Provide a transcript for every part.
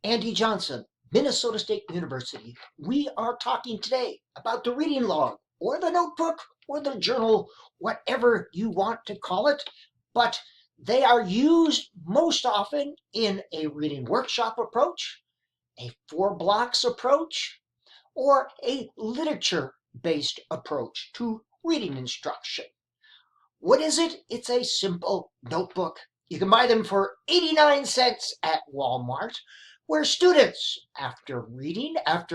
Andy Johnson, Minnesota State University. We are talking today about the reading log or the notebook or the journal, whatever you want to call it, but they are used most often in a reading workshop approach, a 4 blocks approach, or a literature-based approach to reading instruction. What is it? It's a simple notebook. You can buy them for 89 cents at Walmart, where students, after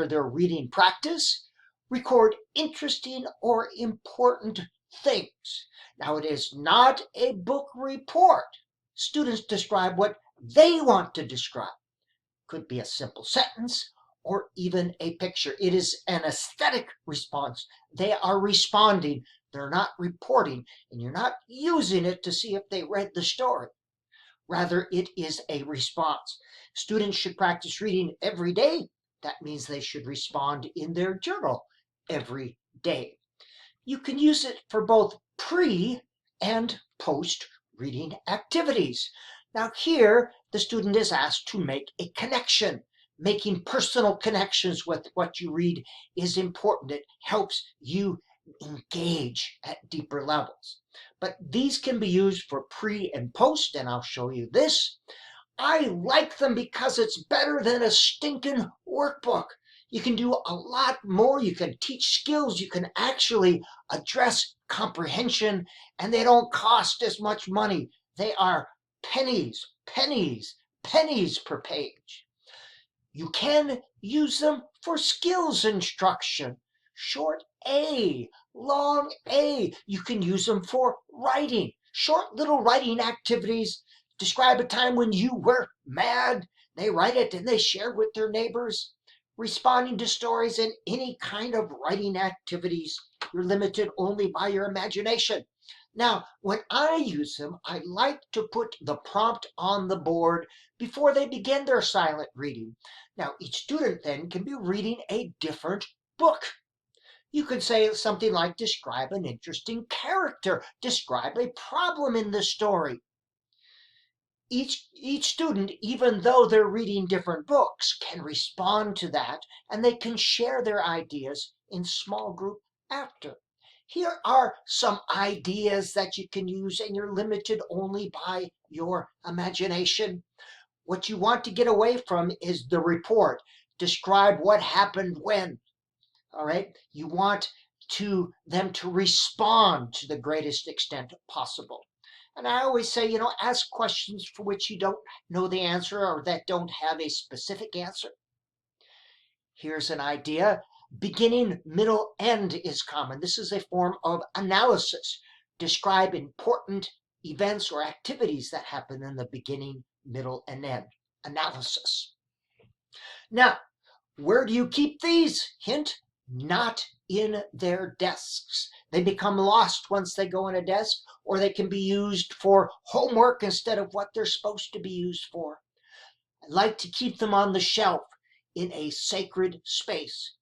their reading practice, record interesting or important things. Now, it is not a book report. Students describe what they want to describe. Could be a simple sentence or even a picture. It is an aesthetic response. They are responding. They're not reporting, and you're not using it to see if they read the story. Rather, it is a response. Students should practice reading every day. That means they should respond in their journal every day. You can use it for both pre and post reading activities. Now here, the student is asked to make a connection. Making personal connections with what you read is important. It helps you engage at deeper levels. But these can be used for pre and post, and I'll show you this. I like them because it's better than a stinking workbook. You can do a lot more. You can teach skills. You can actually address comprehension, and they don't cost as much money. They are pennies, pennies, pennies per page. You can use them for skills instruction. Short A, long A. You can use them for writing. Short little writing activities. Describe a time when you were mad. They write it and they share with their neighbors. Responding to stories and any kind of writing activities. You're limited only by your imagination. Now, when I use them, I like to put the prompt on the board before they begin their silent reading. Now, each student then can be reading a different book. You could say something like, describe an interesting character, describe a problem in the story. Each student, even though they're reading different books, can respond to that, and they can share their ideas in small group after. Here are some ideas that you can use, and you're limited only by your imagination. What you want to get away from is the report. Describe what happened when. All right? You want them to respond to the greatest extent possible. And I always say, ask questions for which you don't know the answer or that don't have a specific answer. Here's an idea. Beginning, middle, end is common. This is a form of analysis. Describe important events or activities that happen in the beginning, middle, and end. Analysis. Now, where do you keep these? Hint, not in their desks. They become lost once they go in a desk, or they can be used for homework instead of what they're supposed to be used for. I like to keep them on the shelf in a sacred space.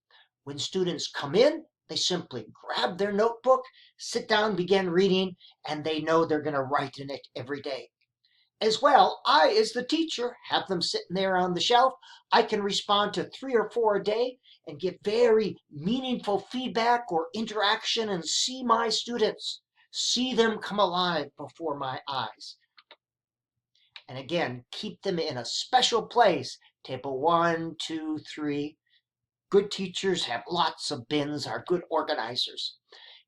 When students come in, they simply grab their notebook, sit down, begin reading, and they know they're going to write in it every day. As well, I, as the teacher, have them sitting there on the shelf. I can respond to 3 or 4 a day and get very meaningful feedback or interaction and see my students, see them come alive before my eyes. And again, keep them in a special place. Table 1, 2, 3. Good teachers have lots of bins, are good organizers.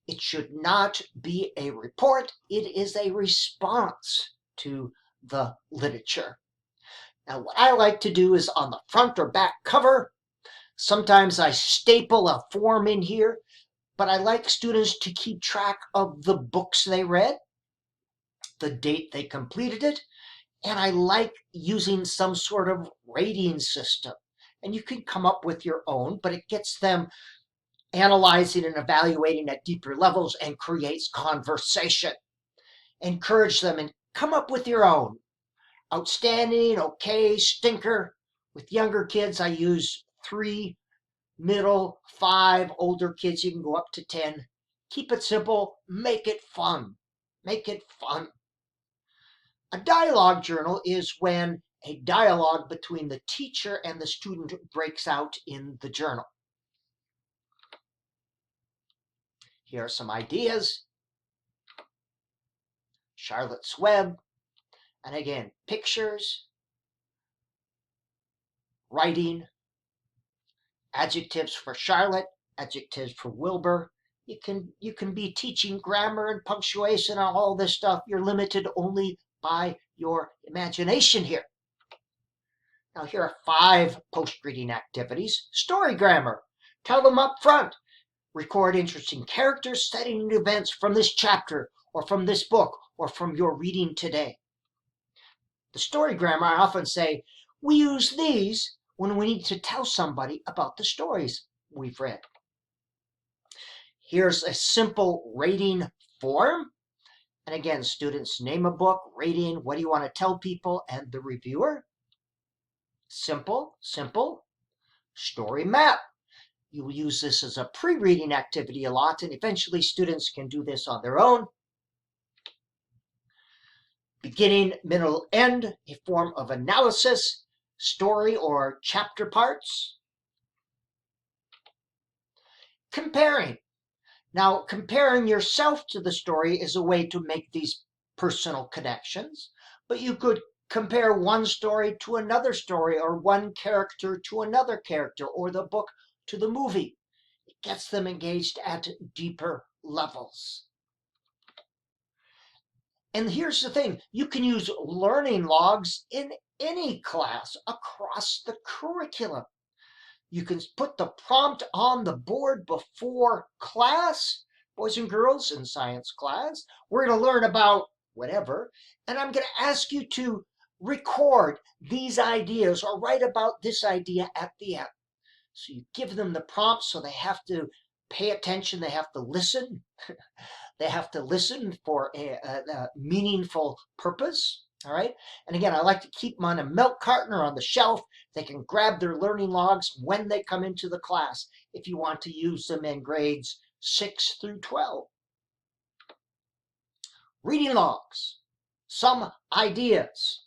It should not be a report. It is a response to the literature. Now, what I like to do is on the front or back cover, sometimes I staple a form in here, but I like students to keep track of the books they read, the date they completed it, and I like using some sort of rating system. And you can come up with your own, but it gets them analyzing and evaluating at deeper levels and creates conversation. Encourage them and come up with your own. Outstanding, okay, stinker. With younger kids, I use 3, middle, 5, older kids, you can go up to 10. Keep it simple, make it fun. Make it fun. A dialogue journal is when a dialogue between the teacher and the student breaks out in the journal. Here are some ideas. Charlotte's Web, and again, pictures, writing, adjectives for Charlotte, adjectives for Wilbur. You can be teaching grammar and punctuation and all this stuff. You're limited only by your imagination here. Now here are 5 post-reading activities. Story grammar. Tell them up front. Record interesting characters, setting, and events from this chapter or from this book or from your reading today. The story grammar, I often say, we use these when we need to tell somebody about the stories we've read. Here's a simple rating form. And again, students name a book, rating, what do you want to tell people, and the reviewer. Simple, simple. Story map. You will use this as a pre-reading activity a lot, and eventually students can do this on their own. Beginning, middle, end, a form of analysis, story or chapter parts. Comparing. Now, comparing yourself to the story is a way to make these personal connections, but you could compare one story to another story or one character to another character or the book to the movie. It gets them engaged at deeper levels. And here's the thing, you can use learning logs in any class across the curriculum. You can put the prompt on the board before class, boys and girls in science class. We're going to learn about whatever, and I'm going to ask you to record these ideas or write about this idea at the end. So you give them the prompt so they have to pay attention, they have to listen. They have to listen for a meaningful purpose. All right. And again, I like to keep them on a milk carton or on the shelf. They can grab their learning logs when they come into the class if you want to use them in grades 6 through 12. Reading logs. Some ideas.